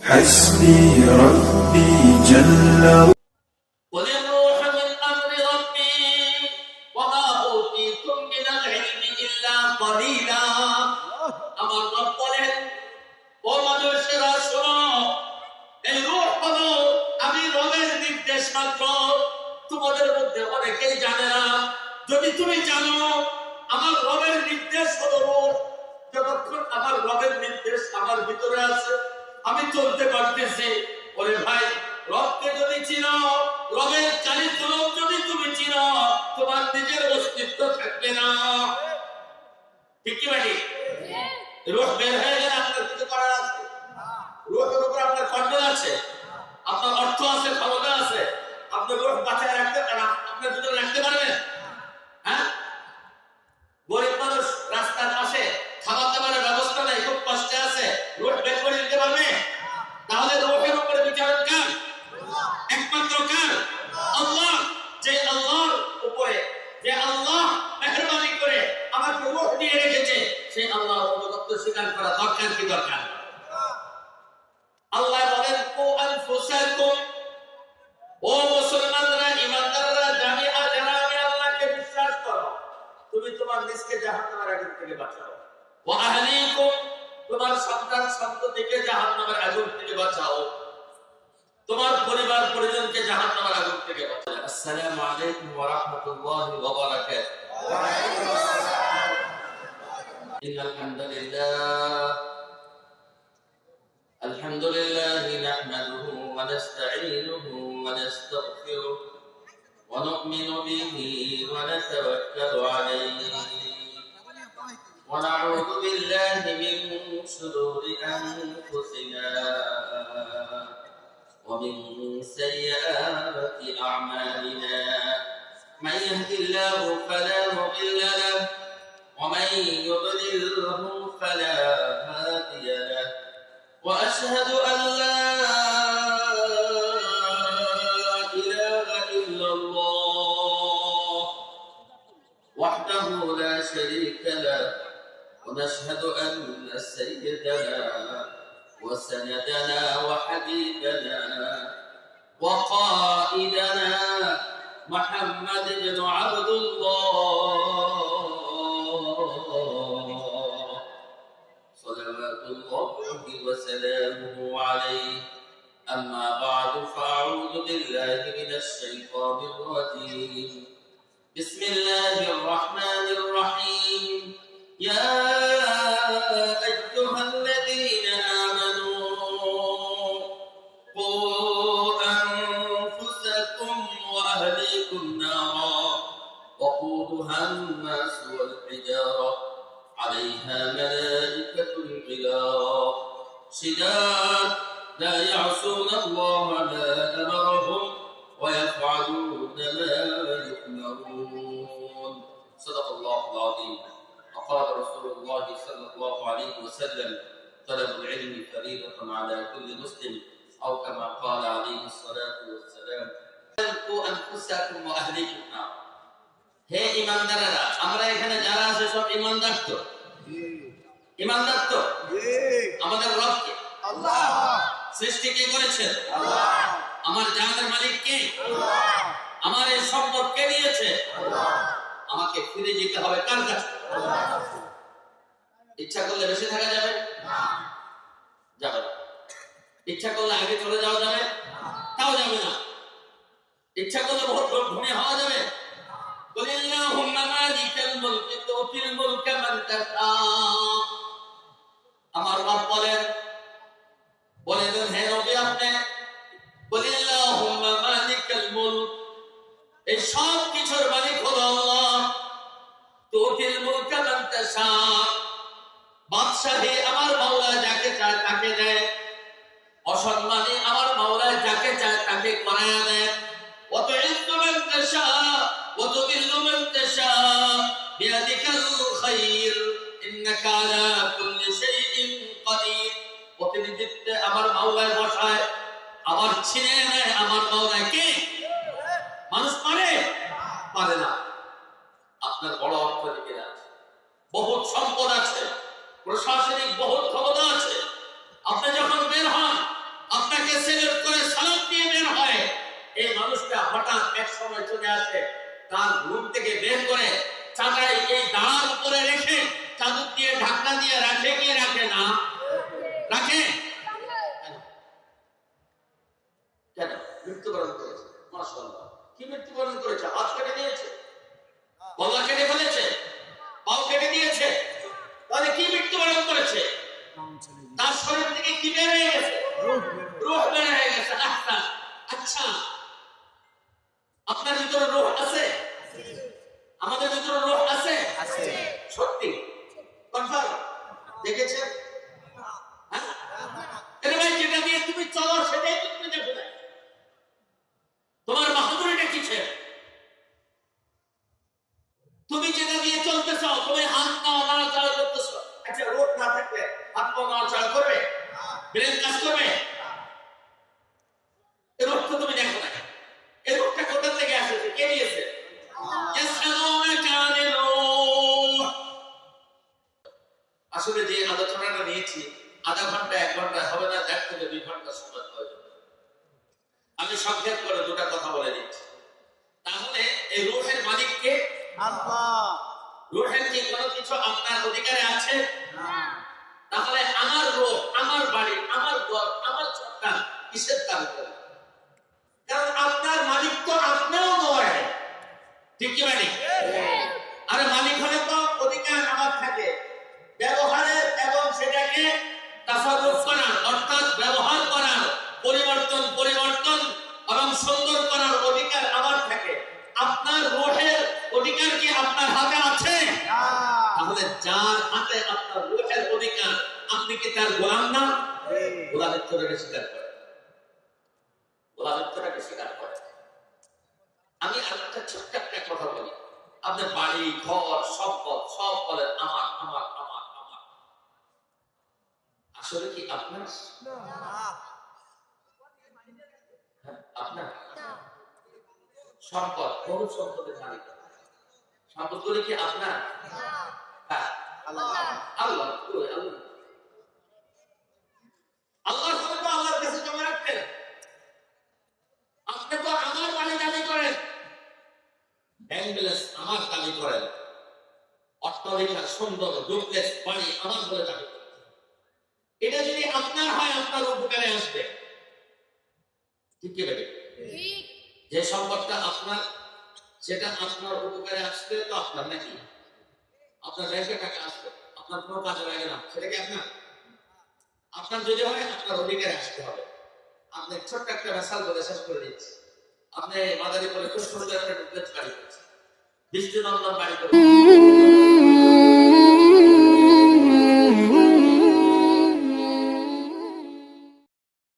حسبي ربي جل قل الروح من أمر ربي وما أوتيتم من العلم إلا قليلا আমার রব বলেন ও মানুষেরা শোনো এই রূহ হলো আমি রবের নির্দেশ মাত্র তোমাদের মধ্যে অনেকেই জানে না যদি তুমি জানো আমার রবের নির্দেশ হলো রূহ যতক্ষণ আমার রবের নির্দেশ আমার ভিতরে আছে আমি চলতে পারতেছি ওরে ভাই রবকে যদি চিনো রবের চারিত্র যদি তুমি চিনো তোমার নিজের অস্তিত্ব থাকবে না ঠিক কি ভাই রূহ বের হয়ে গেলে আপনার কিছু করার আছে রূহের উপর আপনার কন্ট্রোল আছে আপনার অর্থ আছে ক্ষমতা আছে আপনি রূহ বাঁচায় রাখতে পারেন আপনার ভিতরে রাখতে পারবেন হ্যাঁ গরিব মানুষ রাস্তার পাশে খাবার দাবারের ব্যবস্থা নাই খুব কষ্টে আছে রূহ বের করে দিতে পারবে তাহলে রূহের উপরে বিচার কার একমাত্র কার আল্লাহ যে আল্লাহর উপরে যে আল্লাহ মেহেরবানি করে আমাকে রূহ দিয়ে রেখেছে সেই আল্লাহর অনুগত্য স্বীকার করা দরকার কি দরকার আল্লাহ বলেন কু আনফুসাকুম ও মুসলমানরা ঈমানদাররা জামিআ যারা আমি আল্লাহকে বিশ্বাস করো তুমি তোমার নিজকে জাহান্নামের আগুন থেকে বাঁচাও ওয়া আহলিকুম তোমার সন্তান সন্ততিকে জাহান্নামের আগুন থেকে বাঁচাও তোমার পরিবার পরিজনকে জাহান্নামের আগুন থেকে বাঁচাও আসসালামু আলাইকুম ওয়া রাহমাতুল্লাহি ওয়া বারাকাতুহু ওয়া আলাইকুম আসসালাম ইন্নাল হামদুলিল্লাহ الحمد لله نحمده ونستعينه ونستغفره ونؤمن به ونتوكل عليه ونعوذ بالله من شرور أنفسنا ومن سيئات أعمالنا من يهد الله فلا مضل له ومن يضلله فلا هادي له وأشهد أن لا إله إلا الله وحده لا شريك له ونشهد أن سيدنا وسندنا وحبيبنا وقائدنا محمد بن عبد الله صلوات الله وسلامه عليه أما بعد فأعوذ بالله من الشيطان الرجيم بسم الله الرحمن الرحيم يا أيها الذين آمنوا قوا أنفسكم وأهليكم نارا وقودها الناس والحجارة عليها ملائكة غلاظ شداد لا يعصون الله ما أمرهم ويفعلون ما يؤمرون صدق الله العظيم وقال رسول الله صلى الله عليه وسلم طلب العلم فريضة على كل مسلم أو كما قال عليه الصلاة والسلام قوا أنفسكم وأهليكم نارا হে ঈমানদাররা আমরা এখানে যারা আছে সব ঈমানদার তো ঈমানদার তো আমাদের রব কে আল্লাহ সৃষ্টি কে করেছেন আল্লাহ আমার জানের মালিক কে আল্লাহ আমার এই সম্পদ কে দিয়েছে আল্লাহ আমাকে ফিরে যেতে হবে কার কাছে আল্লাহ ইচ্ছা করলে বেঁচে থাকা যাবে না যাবে না ইচ্ছা করলে আগে চলে যাওয়া যাবে তাও যাবে না ইচ্ছা করলে বহুত ঘুমিয়ে হওয়া যাবে قل اللهم مالك الملك تؤتي الملك من تشاء আমার রব বলেন হে নবী আপনি قل اللهم مالك الملك এই সব কিছুর মালিক হলো আল্লাহ تؤتي الملك من تشاء বাদশাহী আমার মাওলা যাকে চায় তাকে দেয় অসম্মানী আমার মাওলা যাকে চায় তাকে করায় দেয় وتعز من تشاء وتذل من تشاء بيدك الخير إنك على كل شيء قدير প্রতিনিধিত্বে আমার মাওলায় বসায় আবার ছিনে নেয় আমার মাওলায় কে মানুষ পারে না আপনার বড় অর্থনীতি আছে বহুত সম্পদ আছে প্রশাসনিক বহুত ক্ষমতা আছে আপনি যখন বের হন সময় চলে আসে, তার ঘুম থেকে বের করে চাটাই এই দাঁড়ার উপরে রেখে চাদর দিয়ে ঢাকনা দিয়ে রাখে কি রাখে না? রাখে। কেন? মৃত্যুবরণ করেছে। মাশাআল্লাহ, কি মৃত্যুবরণ করেছে? হাত কেটে দিয়েছে, গলা কেটে ফেলেছে, পাও কেটে দিয়েছে, তাহলে কি মৃত্যুবরণ করেছে? তার শরীর থেকে কি বের হয়ে গেছে? রূহ বের হয়ে গেছে। আচ্ছা, আপনার ভিতরে রূহ আছে? আমাদের ভিতরে রূহ আছে? সত্যি কনফার্ম? দেখেছেন? হ্যাঁ, আরে ভাই, যেটা দিয়ে তুমি চলো সেটাই তো তুমি দেখো না। তোমার বাহাদুরিটা কিসের? তুমি যেটা দিয়ে চলতেছ, তুমি হাত পা নাড়াচাড়া করতেছ। আচ্ছা, রোগ না থাকলে হাত পা নাড়াচাড়া করবে? ব্রেন কাজ করবে? এই রোগটা তুমি দেখো না। এই রোগটা কোথা থেকে আসছে? কে দিয়েছে? আসলে যে আলোচনাটা নিয়েছি, আধা ঘন্টা 1 ঘন্টা হবে না, 1 থেকে 2 ঘন্টা সময় প্রয়োজন। আমি সংক্ষেপ করে দুটা কথা বলে দিচ্ছি। তাহলে এই রূহের মালিক কে? আল্লাহ। রূহের কি কোনো কিছু আপনার অধিকারে আছে? না। তাহলে আমার রূহ, আমার বাড়ি, আমার ঘর, আমার সন্তান কিসের দাবি করে? কারণ আপনার মালিক তো আপনিও নয়, ঠিক কি মানে? আরে মালিক হলে তো অধিকার আমার থাকে ব্যবহারের এবং সেটাকে তাসাররুফ করার, অর্থাৎ ব্যবহার করার, পরিবর্তন এবং সুন্দর করার অধিকার আমার থাকে। আপনার রূহের অধিকার কি আপনার হাতে আছে? তাহলে যার হাতে আপনার রূহের অধিকার, আপনি কি তার গোলাম না? গোলামিত্বটাকে স্বীকার করেন, গোলামিত্বটাকে স্বীকার করেন। আমি আরেকটা ছোট্ট একটা কথা বলি। আপনার বাড়ি, ঘর, সম্পদ সব বলেন আমার আমার আমার আমার, আসলে কি আপনার? আপনার সম্পদ, কোন সম্পদের মালিক? সম্পদগুলি কি আপনার? আল্লাহ। আল্লাহ আল্লাহর কাছে জমা রাখতেন। আপনি তো আমার বাড়ি দাবি করেন, ব্যাংক ব্যালেন্স আমার দাবি করেন, অট্টালিকা সুন্দর ডুপ্লেক্স বাড়ি আমার বলে দাবি করেন। এটা যদি আপনার হয়, আপনার উপকারে আসবে, ঠিক কি ভাবে? যে সম্পদটা আপনার, সেটা আপনার উপকারে আসবে তো আপনার নাকি? আপনার ব্যাংকে টাকা আসবে, আপনার কোনো কাজে লাগে না, সেটা কি আপনার? আপনার যদি হয়, আপনার অধিকারে আসতে হবে। আপনি ছোট্ট একটা মেসাল বলে শেষ করে দিচ্ছি। আপনি মাদারীপুরে খুব সুন্দর একটা ডুপ্লেক্স বাড়ি করছেন, বৃষ্টিনন্দন বাড়ি করছেন।